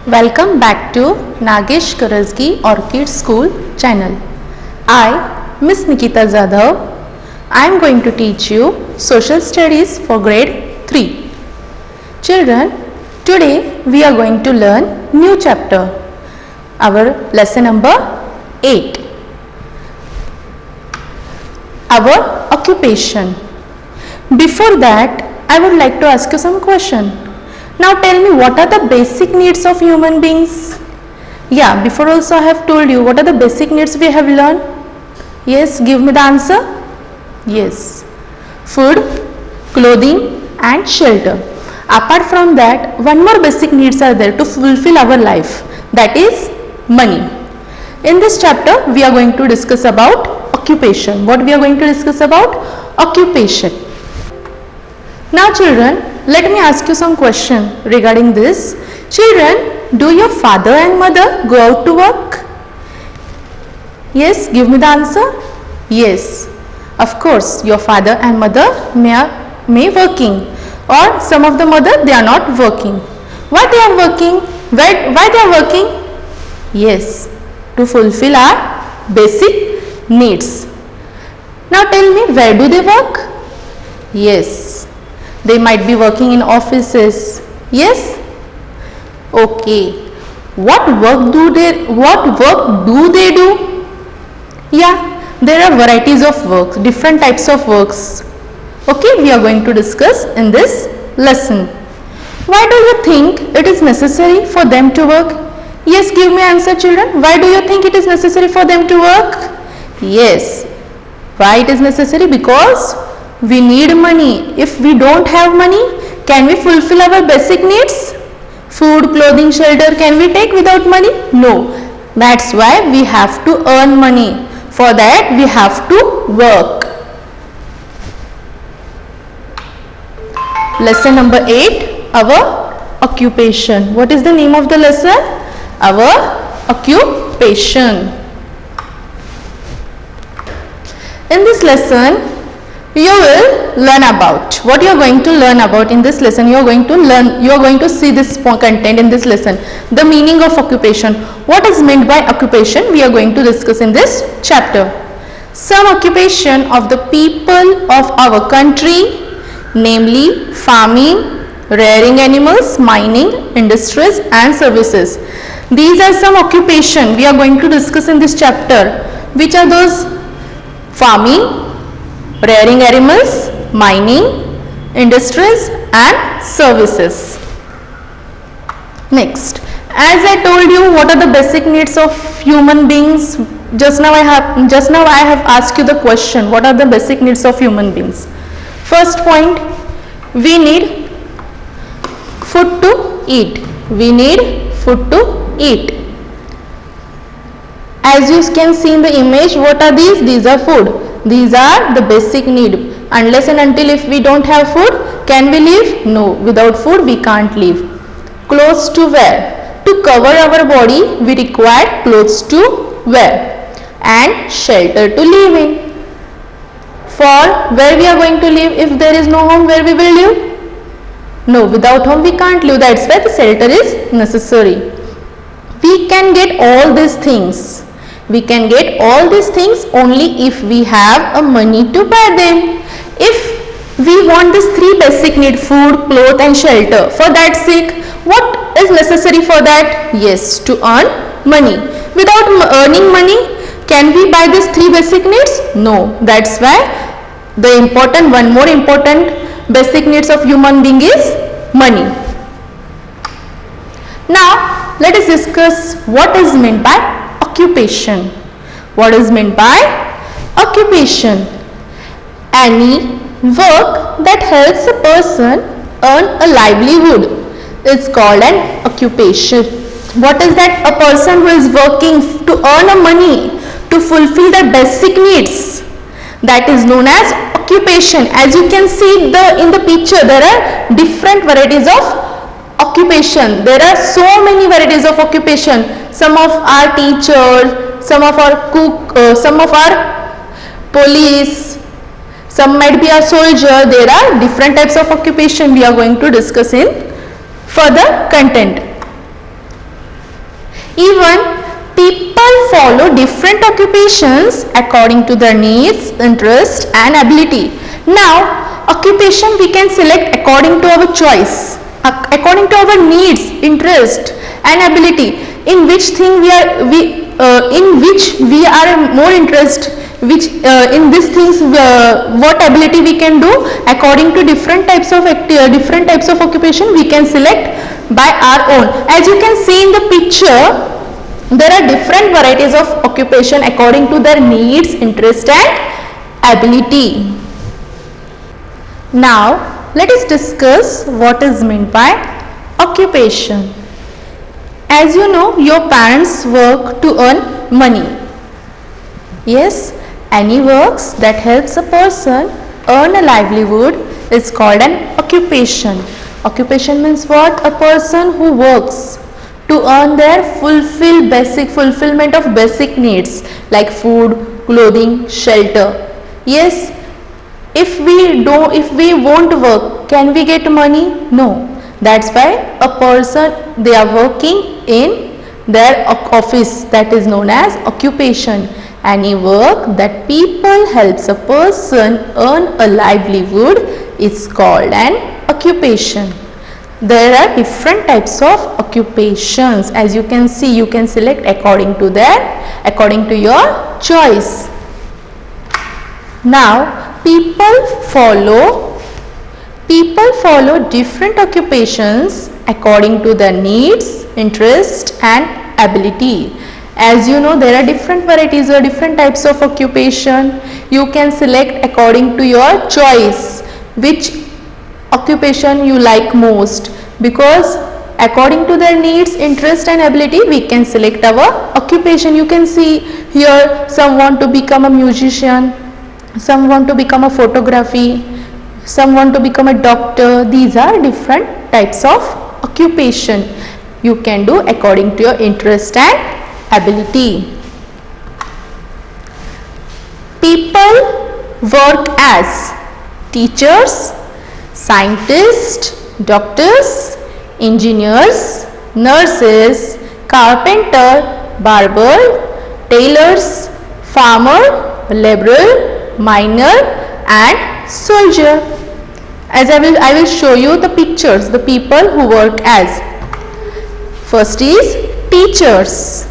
Welcome back to Nagesh Karajgi Orchid School channel. I, Miss Nikita Jadhav, I am going to teach you Social Studies for grade 3. Children, today we are going to learn new chapter, our lesson number 8. Our occupation. Before that, I would like to ask you some question. Now tell me, what are the basic needs of human beings? Yeah, before also I have told you what are the basic needs we have learned. Yes, give me the answer. Yes, food, clothing and shelter. Apart from that, one more basic needs are there to fulfill our life, that is money. In this chapter we are going to discuss about occupation. What we are going to discuss about? Occupation. Now children, let me ask you some question regarding this. Children, do your father and mother go out to work? Yes, give me the answer. Yes, of course, your father and mother may working, or some of the mother they are not working. Why they are working? Why they are working? Yes, to fulfill our basic needs. Now tell me, where do they work? Yes, they might be working in offices. Yes? Okay. What work do they do? Yeah, there are varieties of works, different types of works. Okay, we are going to discuss in this lesson. Why do you think it is necessary for them to work? Yes, give me answer children. Why do you think it is necessary for them to work? Yes. Why it is necessary? Because we need money. If we don't have money, can we fulfill our basic needs? Food, clothing, shelter, can we take without money? No. That's why we have to earn money. For that we have to work. Lesson number 8, our occupation. What is the name of the lesson? Our occupation. In this lesson, you will learn about what you are going to learn about in this lesson. You are going to see this content in this lesson. The meaning of occupation. What is meant by occupation? We are going to discuss in this chapter. Some occupation of the people of our country, namely farming, rearing animals, mining, industries and services. These are some occupation we are going to discuss in this chapter. Which are those? Farming, rearing animals, mining, industries and services. Next, as I told you, what are the basic needs of human beings? Just now I have asked you the question, what are the basic needs of human beings? First point, we need food to eat. We need food to eat. As you can see in the image, what are these? These are food. These are the basic need. Unless and until if we don't have food, can we live? No. Without food we can't live. Clothes to wear. To cover our body we require clothes to wear. And shelter to live in. For where we are going to live? If there is no home, where we will live? No. Without home we can't live. That's why the shelter is necessary. We can get all these things. We can get all these things only if we have a money to buy them. If we want these three basic needs, food, clothes and shelter, for that sake, what is necessary for that? Yes, to earn money. Without earning money, can we buy these three basic needs? No. That's why one more important basic needs of human being is money. Now, let us discuss what is meant by occupation. What is meant by occupation? Any work that helps a person earn a livelihood is called an occupation. What is that? A person who is working to earn a money to fulfill their basic needs. That is known as occupation. As you can see in the picture, there are different varieties of occupation. There are so many varieties of occupation. Some of our teachers, some of our cook, some of our police, some might be a soldier. There are different types of occupation we are going to discuss in further content. Even people follow different occupations according to their needs, interest and ability. Now, occupation we can select according to our choice, according to our needs, interest and ability. In which thing we are more interested, which in these things what ability we can do, according to different types of occupation we can select by our own. As you can see in the picture, there are different varieties of occupation according to their needs, interest and ability. Now, let us discuss what is meant by occupation. As you know, your parents work to earn money. Yes, any works that helps a person earn a livelihood is called an occupation. Occupation means what? A person who works to earn their fulfillment of basic needs like food, clothing, shelter. Yes, if we won't work, can we get money? No. That's why a person, they are working in their office, that is known as occupation. Any work that people helps a person earn a livelihood is called an occupation. There are different types of occupations. As you can see, you can select according to your choice. Now, people follow different occupations according to their needs, interest and ability. As you know, there are different varieties or different types of occupation. You can select according to your choice which occupation you like most, because according to their needs, interest and ability we can select our occupation. You can see here, some want to become a musician, some want to become a photography, some want to become a doctor. These are different types of occupation you can do according to your interest and ability. People work as teachers, scientists, doctors, engineers, nurses, carpenter, barber, tailors, farmer, laborer, miner and soldier. As I will show you the pictures, the people who work as. First is teachers.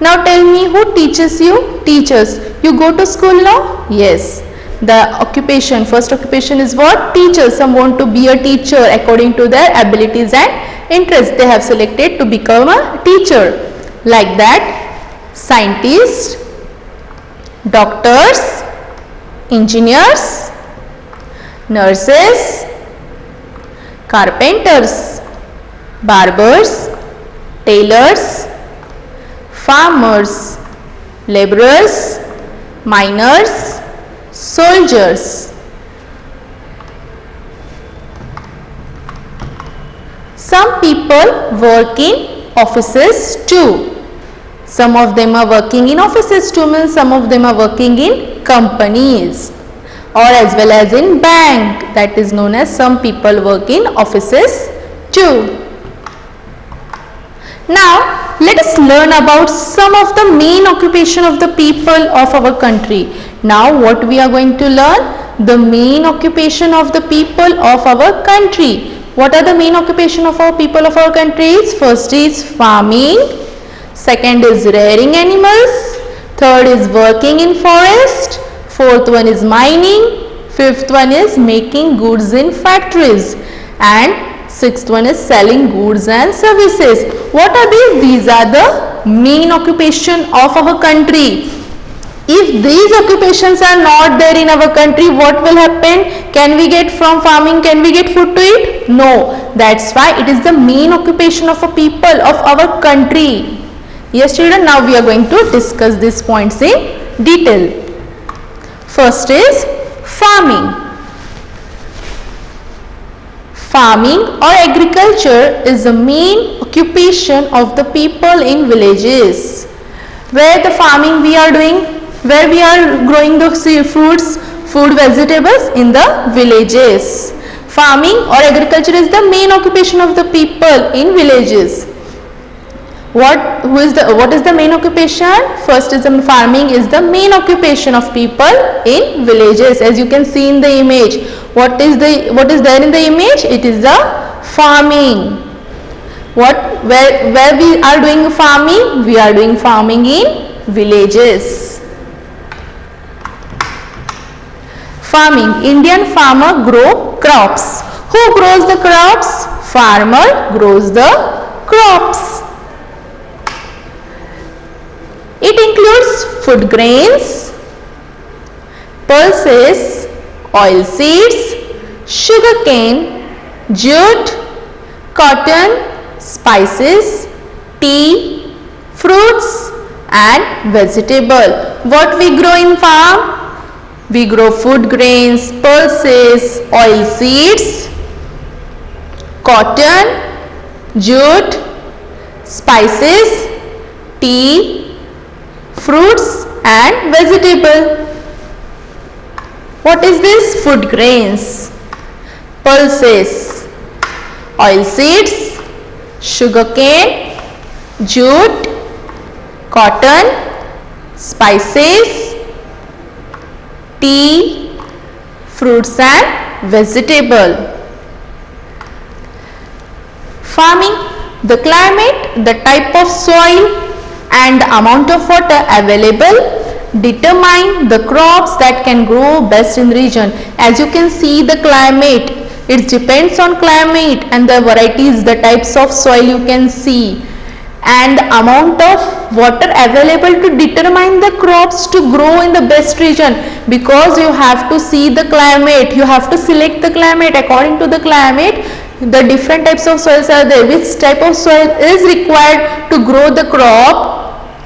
Now tell me, who teaches you? Teachers. You go to school now? Yes. The occupation, first occupation is what? Teacher. Some want to be a teacher according to their abilities and interests. They have selected to become a teacher. Like that, scientists, doctors, engineers, nurses, carpenters, barbers, tailors, farmers, laborers, miners, soldiers. Some people work in offices too. Some of them are working in offices too, means some of them are working in companies or as well as in bank. That is known as some people work in offices too. Now, let us learn about some of the main occupation of the people of our country. Now, what we are going to learn? The main occupation of the people of our country. What are the main occupation of our people of our countries? First is farming. Second is rearing animals. Third is working in forest. Fourth one is mining. Fifth one is making goods in factories. And sixth one is selling goods and services. What are these? These are the main occupation of our country. If these occupations are not there in our country, what will happen? Can we get from farming, can we get food to eat? No. That's why it is the main occupation of a people of our country. Yes children, now we are going to discuss these points in detail. First is farming. Farming or agriculture is the main occupation of the people in villages. Where the farming we are doing, where we are growing the fruits, food, vegetables in the villages. Farming or agriculture is the main occupation of the people in villages. What is the main occupation? First is the farming is the main occupation of people in villages. As you can see in the image, what is there in the image? It is the farming. Where we are doing farming? We are doing farming in villages. Farming. Indian farmer grow crops. Who grows the crops? Farmer grows the crops. It includes food grains, pulses, oil seeds, sugarcane, jute, cotton, spices, tea, fruits and vegetable. What we grow in farm? We grow food grains, pulses, oil seeds, cotton, jute, spices, tea, fruits and vegetable. What is this? Food grains, pulses, oil seeds, sugarcane, jute, cotton, spices, tea, fruits and vegetable. Farming. The climate, the type of soil and the amount of water available determine the crops that can grow best in the region. As you can see, the climate, it depends on climate and the varieties, the types of soil you can see, and the amount of water available to determine the crops to grow in the best region, because you have to see the climate, you have to select the climate. According to the climate, the different types of soils are there, which type of soil is required to grow the crop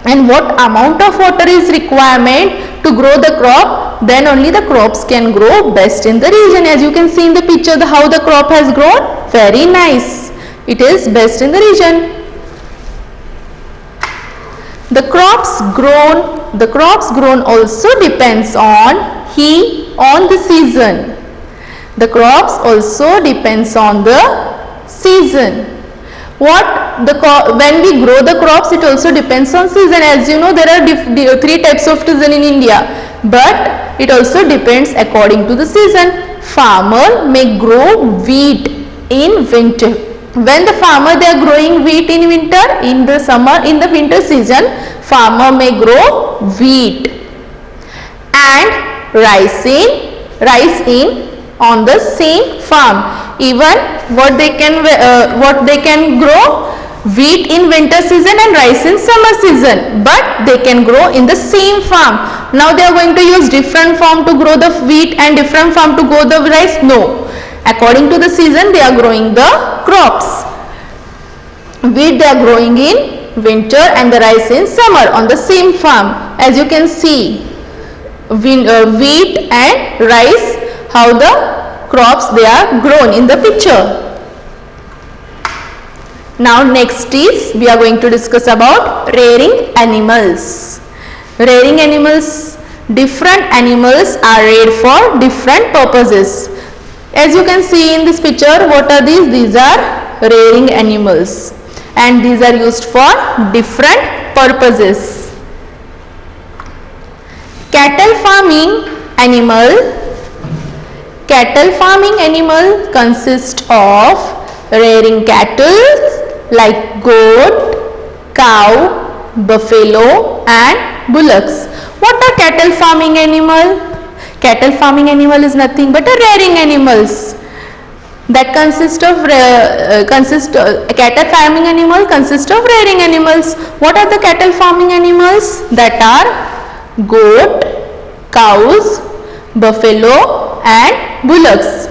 and what amount of water is requirement to grow the crop, then only the crops can grow best in the region. As you can see in the picture, how the crop has grown, very nice, it is best in the region. The crops grown also depends on the season. The crops also depends on the season. When we grow the crops, it also depends on season. As you know, there are three types of season in India, but it also depends according to the season. Farmer may grow wheat in winter. When the farmer they are growing wheat in winter, in the winter season, farmer may grow wheat and rice in on the same farm. Even what they can grow wheat in winter season and rice in summer season, but they can grow in the same farm. Now they are going to use different farm to grow the wheat and different farm to grow the rice? No. According to the season, they are growing the crops. Wheat they are growing in winter and the rice in summer on the same farm. As you can see, wheat and rice, how the crops they are grown in the picture. Now next is we are going to discuss about rearing animals. Rearing animals, different animals are reared for different purposes. As you can see in this picture, what are these? These are rearing animals and these are used for different purposes. Cattle farming animal consists of rearing cattle like goat, cow, buffalo and bullocks. What are cattle farming animal? Cattle farming animal is nothing but a rearing animals. That cattle farming animal consists of rearing animals. What are the cattle farming animals? That are goat, cows, buffalo and bullocks.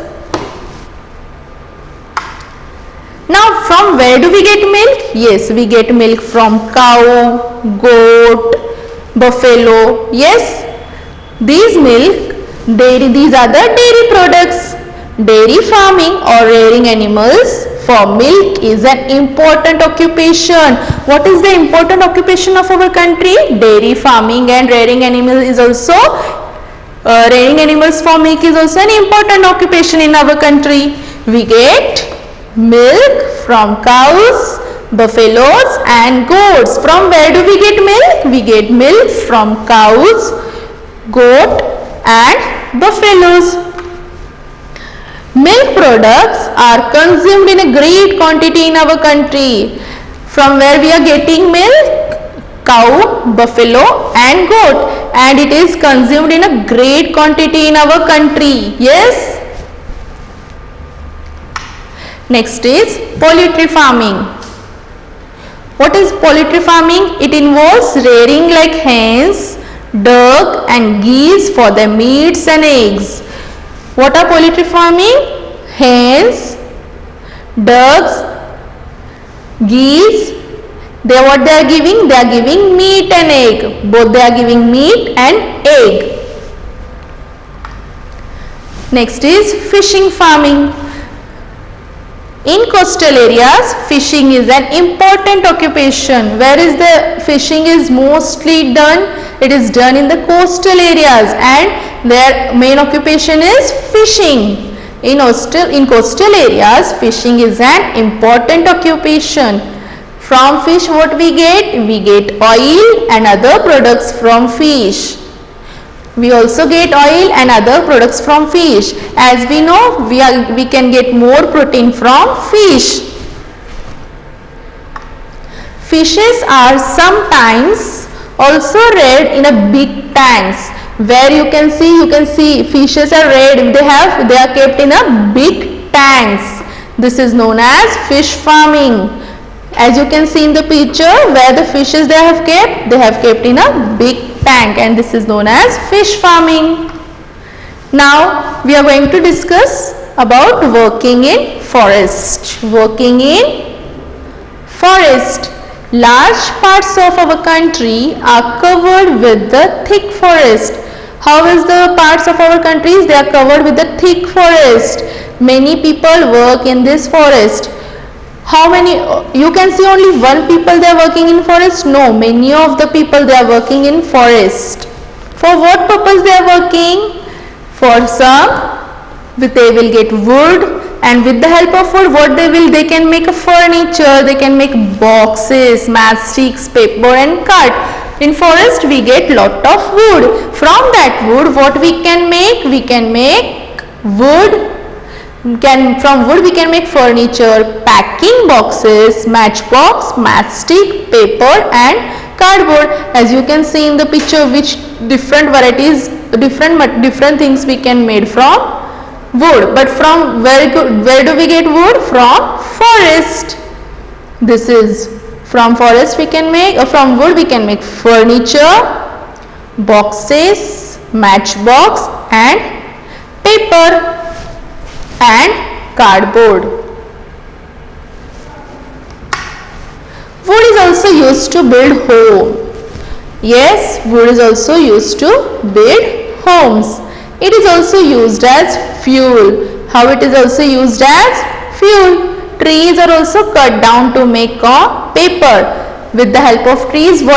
Now from where do we get milk? Yes, we get milk from cow, goat, buffalo. Yes, these are the dairy products. Dairy farming or rearing animals for milk is an important occupation. What is the important occupation of our country? Dairy farming and rearing animals is also rearing animals for milk is also an important occupation in our country. We get milk from cows, buffaloes and goats. From where do we get milk? We get milk from cows, goat and buffaloes. Milk products are consumed in a great quantity in our country. From where we are getting milk? Cow, buffalo and goat, and it is consumed in a great quantity in our country. Yes? Next is poultry farming. What is poultry farming? It involves rearing like hens, duck and geese for their meats and eggs. What are poultry farming? Hens, ducks, geese. What they are giving? They are giving meat and egg. Both they are giving meat and egg. Next is fishing farming. In coastal areas, fishing is an important occupation. Where is the fishing is mostly done? It is done in the coastal areas, and their main occupation is fishing. In coastal areas, fishing is an important occupation. From fish what we get? We get oil and other products from fish. We also get oil and other products from fish. As we know, we can get more protein from fish. Fishes are sometimes also reared in a big tanks. Where you can see fishes are reared, they are kept in a big tanks. This is known as fish farming. As you can see in the picture, where the fishes they have kept in a big tank, and this is known as fish farming. Now we are going to discuss about working in forest. Working in forest. Large parts of our country are covered with the thick forest. How is the parts of our countries? They are covered with the thick forest. Many people work in this forest. How many? You can see only one people they are working in forest? No, many of the people they are working in forest. For what purpose they are working? For some, they will get wood, and with the help of wood, they can make a furniture, they can make boxes, matchsticks, paper and cart. In forest we get lot of wood. From that wood what we can make? We can make wood. From wood we can make furniture, packing boxes, matchbox, matchstick, paper and cardboard. As you can see in the picture, which different varieties, different things we can made from wood. But from where do we get wood? From forest. This is from forest we can make, or from wood we can make furniture, boxes, matchbox and paper and cardboard. Wood is also used to build home. Yes, wood is also used to build homes. It is also used as fuel. How it is also used as fuel? Trees are also cut down to make paper. With the help of trees, in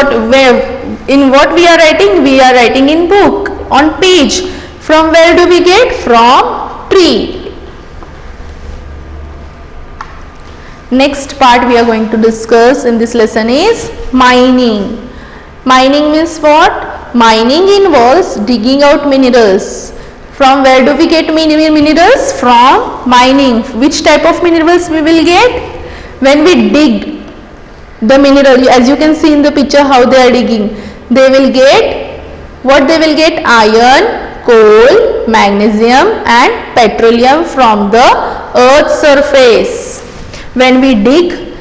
what we are writing? We are writing in book, on page. From where do we get? From tree. Next part we are going to discuss in this lesson is mining. Mining means what? Mining involves digging out minerals. From where do we get minerals? From mining. Which type of minerals we will get? When we dig the mineral, as you can see in the picture how they are digging, they will get what? They will get iron, coal, magnesium and petroleum from the earth's surface. When we dig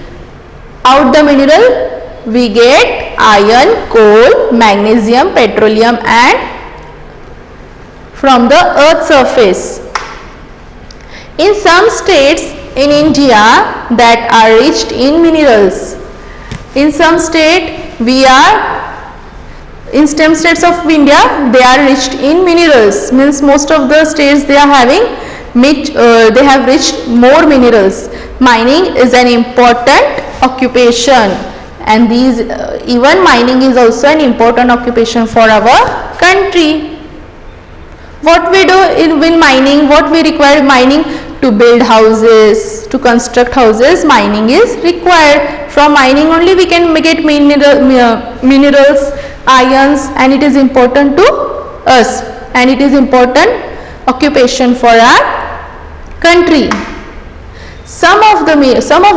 out the mineral, we get iron, coal, magnesium, petroleum and from the earth's surface. In some states in India that are rich in minerals. In some states in states of India they are rich in minerals. Means most of the states they are having they have reached more minerals. Mining is an important occupation, and these even mining is also an important occupation for our country. What we do in mining, what we require mining to build houses, to construct houses, mining is required. From mining only we can get minerals, ions, and it is important to us, and it is important occupation for our country. Some of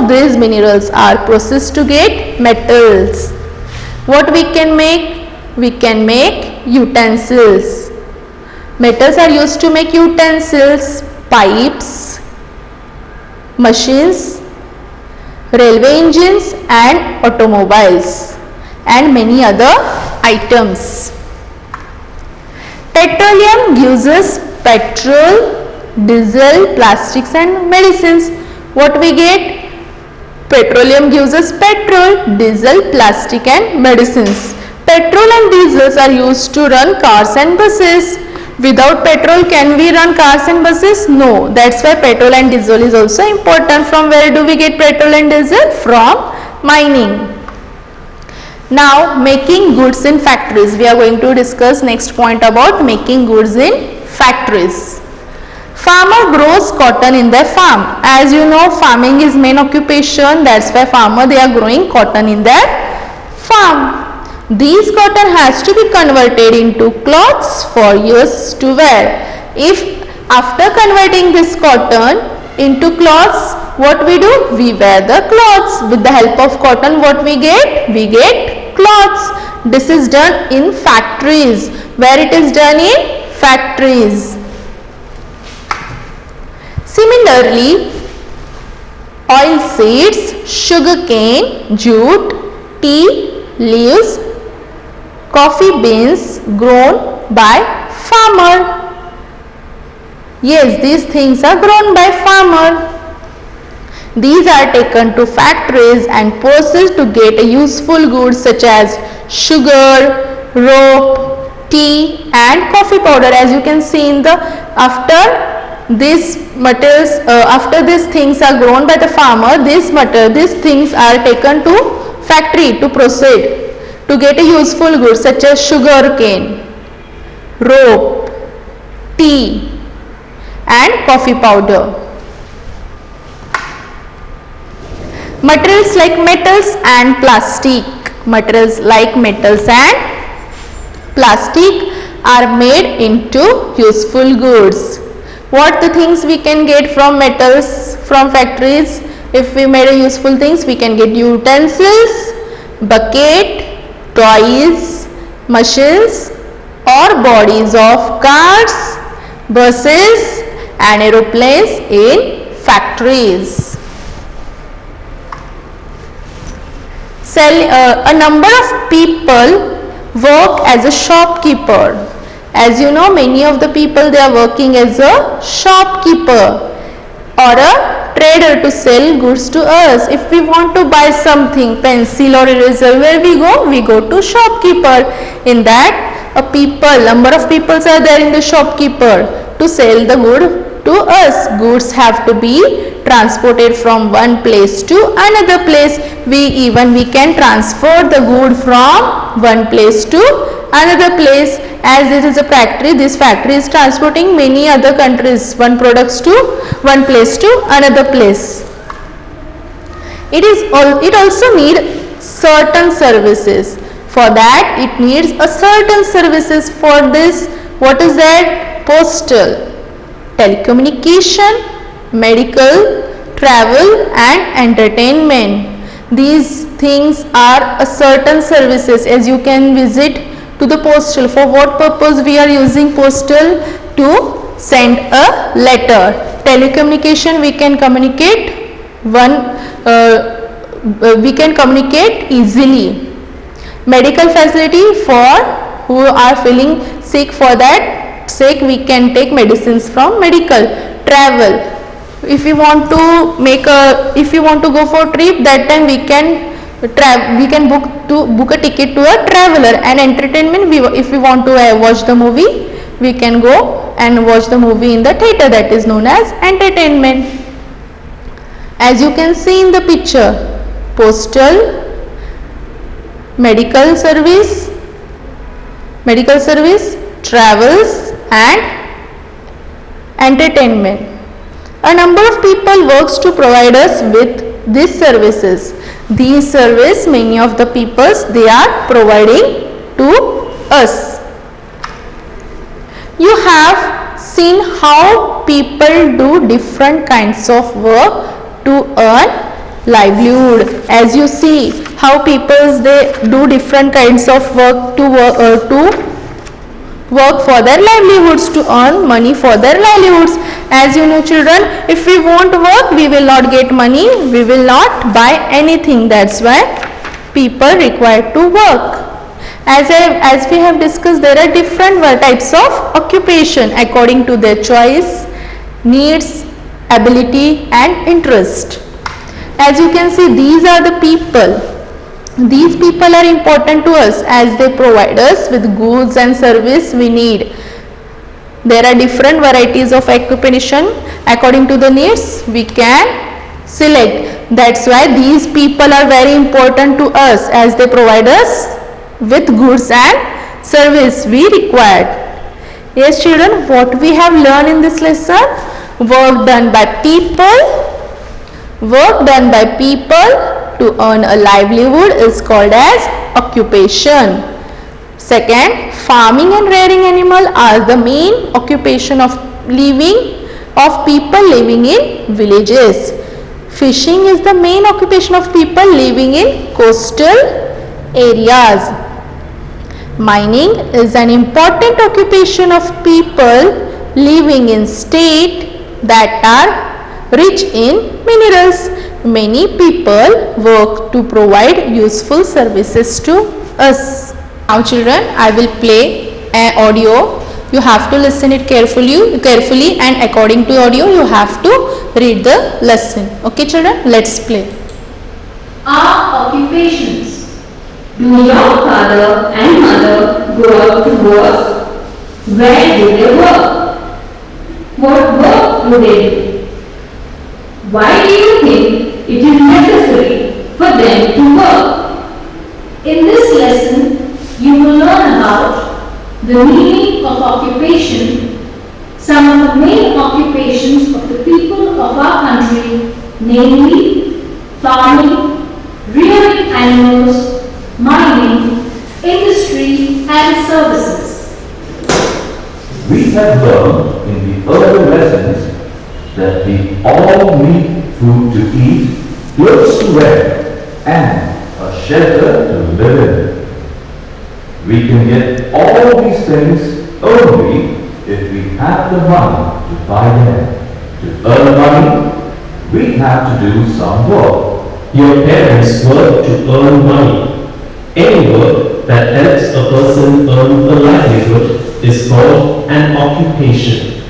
these minerals are processed to get metals. What we can make? We can make utensils. Metals are used to make utensils, pipes, machines, railway engines and automobiles, and many other items. Petroleum gives us petrol, diesel, plastics and medicines. What we get? Petroleum gives us petrol, diesel, plastic and medicines. Petrol and diesels are used to run cars and buses. Without petrol, can we run cars and buses? No. That's why petrol and diesel is also important. From where do we get petrol and diesel? From mining. Now, making goods in factories. We are going to discuss next point about making goods in factories. Farmer grows cotton in their farm. As you know, farming is main occupation. That's why farmer, they are growing cotton in their farm. These cotton has to be converted into cloths for use to wear. If after converting this cotton into cloths, what we do? We wear the cloths. With the help of cotton, what we get? We get cloths. This is done in factories. Where it is done? In factories. Similarly, oil seeds, sugarcane, jute, tea leaves, coffee beans grown by farmer. Yes, these things are grown by farmer. These are taken to factories and processed to get a useful goods such as sugar, rope, tea and coffee powder. As you can see in the after these materials, after these things are grown by the farmer, these things are taken to factory to proceed to get a useful goods such as sugar cane, rope, tea and coffee powder. Materials like metals and plastic. Materials like metals and plastic are made into useful goods. What the things we can get from metals from factories? If we made a useful things, we can get utensils, bucket, toys, machines or bodies of cars, buses and aeroplanes in factories. A number of people work as a shopkeeper. As you know, many of the people, they are working as a shopkeeper or a trader to sell goods to us. If we want to buy something, pencil or eraser, where we go? We go to shopkeeper. In that, number of people are there in the shopkeeper to sell the good to us. Goods have to be transported from one place to another place. We can transfer the good from one place to another place. As this is a factory, this factory is transporting many other countries, one products to one place to another place. It also needs certain services. For that, it needs a certain services. For this, what is that? Postal, telecommunication, medical, travel and entertainment. These things are a certain services. As you can visit to the postal. For what purpose we are using postal? To send a letter. Telecommunication, we can communicate easily. Medical facility, for who are feeling sick, for that sake we can take medicines from medical. Travel, if you want to go for trip, that time we can book a ticket to a traveler. And entertainment, if we want to watch the movie, we can go and watch the movie in the theater, that is known as entertainment. As you can see in the picture, postal, medical service, travels and entertainment. A number of people works to provide us with these services. These service, many of the peoples they are providing to us. You have seen how people do different kinds of work to earn livelihood. As you see how people they do different kinds of work to work for their livelihoods, to earn money for their livelihoods. As you know children, if we won't work, we will not get money, we will not buy anything. That's why people require to work. As we have discussed, there are different types of occupation according to their choice, needs, ability and interest. As you can see, these are the people. These people are important to us as they provide us with goods and service we need. There are different varieties of occupation. According to the needs, we can select. That's why these people are very important to us as they provide us with goods and service we required. Yes children, what we have learned in this lesson? Work done by people. Work done by people to earn a livelihood is called as occupation. Second, farming and rearing animal are the main occupation of people living in villages. Fishing is the main occupation of people living in coastal areas. Mining is an important occupation of people living in states that are rich in minerals. Many people work to provide useful services to us. Now children, I will play an audio. You have to listen it carefully and according to audio you have to read the lesson. Okay children, let's play. Our occupations. Do your father and mother go out to work? Where do they work? What work do they do? Why do you think it is necessary for them to work? In this lesson, you will learn about the meaning of occupation, some of the main occupations of the people of our country, namely farming, rearing animals, mining, industry and services. We have learned in the earlier lessons that we all need food to eat, clothes to wear, and a shelter to live in. We can get all these things only if we have the money to buy them. To earn money, we have to do some work. Your parents work to earn money. Any work that helps a person earn a livelihood is called an occupation.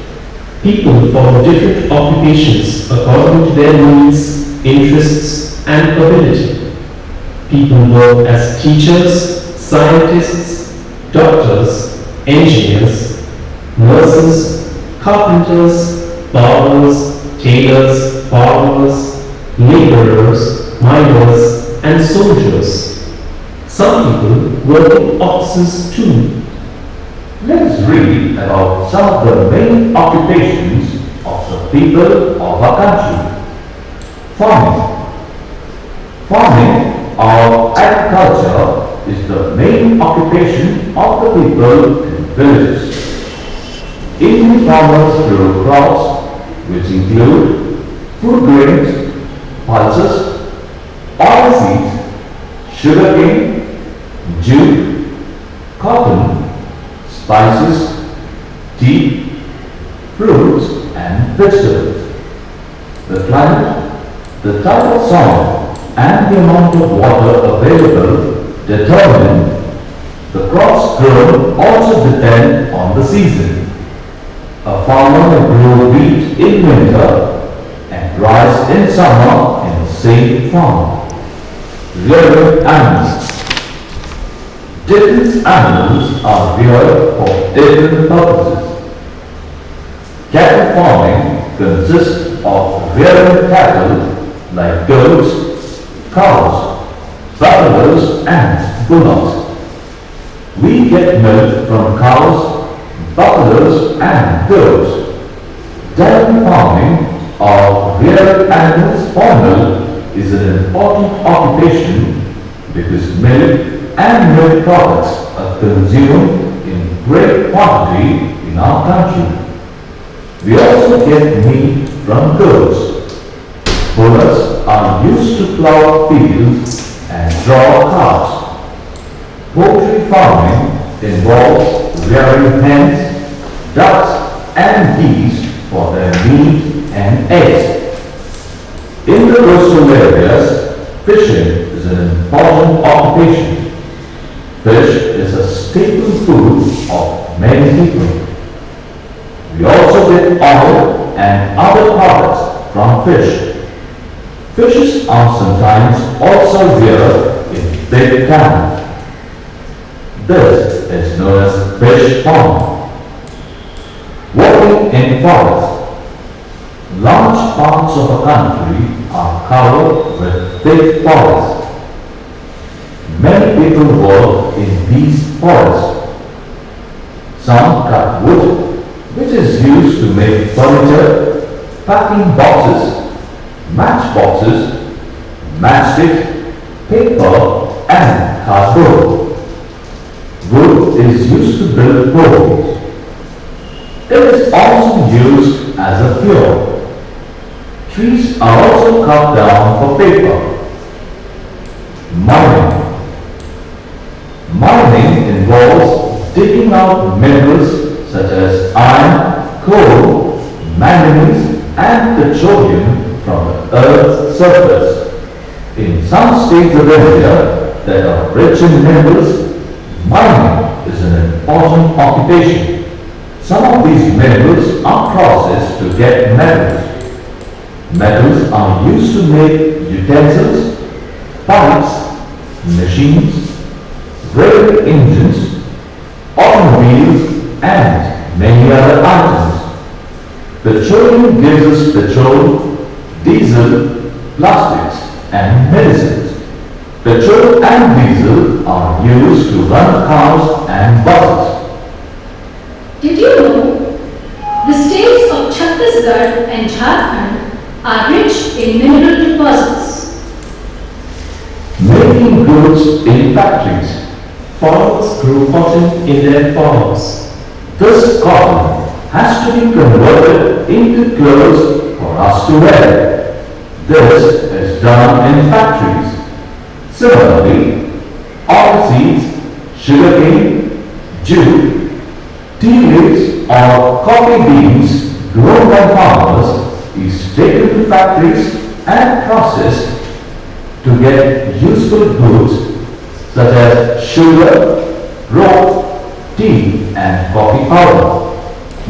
People follow different occupations according to their needs, interests, and ability. People work as teachers, scientists, doctors, engineers, nurses, carpenters, barbers, tailors, farmers, laborers, miners, and soldiers. Some people work in offices too. Let us read about some of the main occupations of the people of our country. Farming. Farming or agriculture is the main occupation of the people in villages. Indian farmers grow crops which include food grains, pulses, oilseeds, sugarcane, jute, cotton, spices, tea, fruits and vegetables. The climate, the type of soil and the amount of water available determine the crops grown also depend on the season. A farmer may grow wheat in winter and rice in summer in the same farm. Rearing animals. Different animals are reared for different purposes. Cattle farming consists of rearing cattle like goats, cows, buffaloes and bullocks. We get milk from cows, buffaloes and goats. Dairy farming or rearing animals for milk is an important occupation because milk and milk products are consumed in great quantity in our country. We also get meat from goats. Bullocks are used to plow fields and draw carts. Poultry farming involves rearing hens, ducks and geese for their meat and eggs. In the coastal areas, fishing is an important occupation. Fish is a staple food of many people. We also get oil and other products from fish. Fishes are sometimes also reared in big tanks. This is known as fish farming. Working in forests. Large parts of a country are covered with thick forests. Many people work in these forests. Some cut wood, which is used to make furniture, packing boxes, matchboxes, matchstick, paper and cardboard. Wood is used to build homes. It is also used as a fuel. Trees are also cut down for paper. Mining. Mining involves digging out minerals such as iron, coal, manganese and petroleum from the earth's surface. In some states of India that are rich in minerals, mining is an important occupation. Some of these minerals are processed to get metals. Metals are used to make utensils, pipes, machines, rail engines, automobiles and many other items. Petroleum gives us petrol, diesel, plastics and medicines. Petrol and diesel are used to run cars and buses. Did you know the states of Chhattisgarh and Jharkhand are rich in mineral deposits? Making goods in factories. Farmers grow cotton in their farms. This cotton has to be converted into clothes for us to wear. This is done in factories. Similarly, oilseeds, sugarcane, jute, tea leaves or coffee beans grown by farmers is taken to factories and processed to get useful goods such as sugar, rope, tea and coffee powder.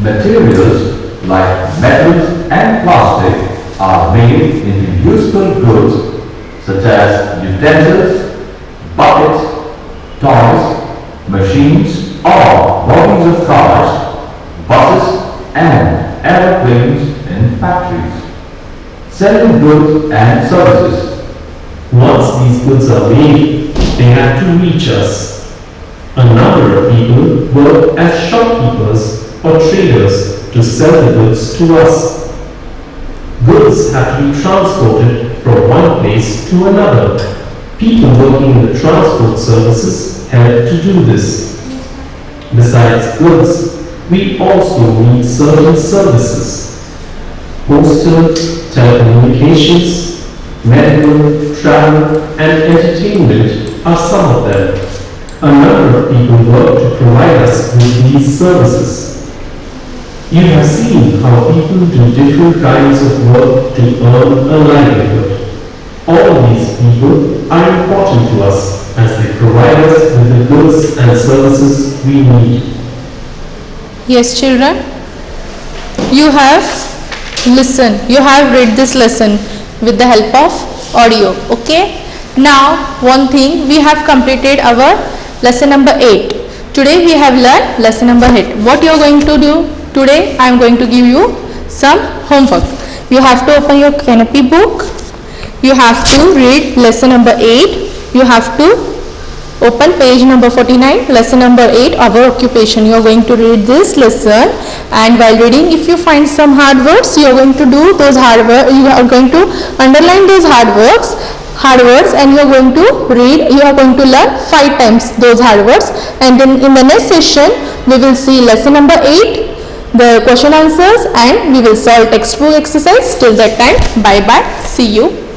Materials like metals and plastic are made into useful goods such as utensils, buckets, toys, machines or bodies of cars, buses and aeroplanes in factories. Selling goods and services. Once these goods are made, they have to reach us. A number of people work as shopkeepers or traders to sell the goods to us. Goods have to be transported from one place to another. People working in the transport services help to do this. Besides goods, we also need certain services. Postal, telecommunications, medical, travel and entertainment are some of them. A number of people work to provide us with these services. You have seen how people do different kinds of work to earn a livelihood. All these people are important to us as they provide us with the goods and services we need. Yes, children, you have listened, you have read this lesson with the help of audio. Okay, now one thing, we have completed our lesson number 8. Today we have learned lesson number 8. What you are going to do? Today I am going to give you some homework. You have to open your Canopy book. You have to read lesson number 8. You have to open page number 49, lesson number 8, our occupation. You are going to read this lesson, and while reading, if you find some hard words, you are going to do those hard words. You are going to underline those hard words, and you are going to read. You are going to learn 5 times those hard words, and then in the next session, we will see lesson number 8. The question answers, and we will solve textbook exercise. Till that time, bye bye, see you.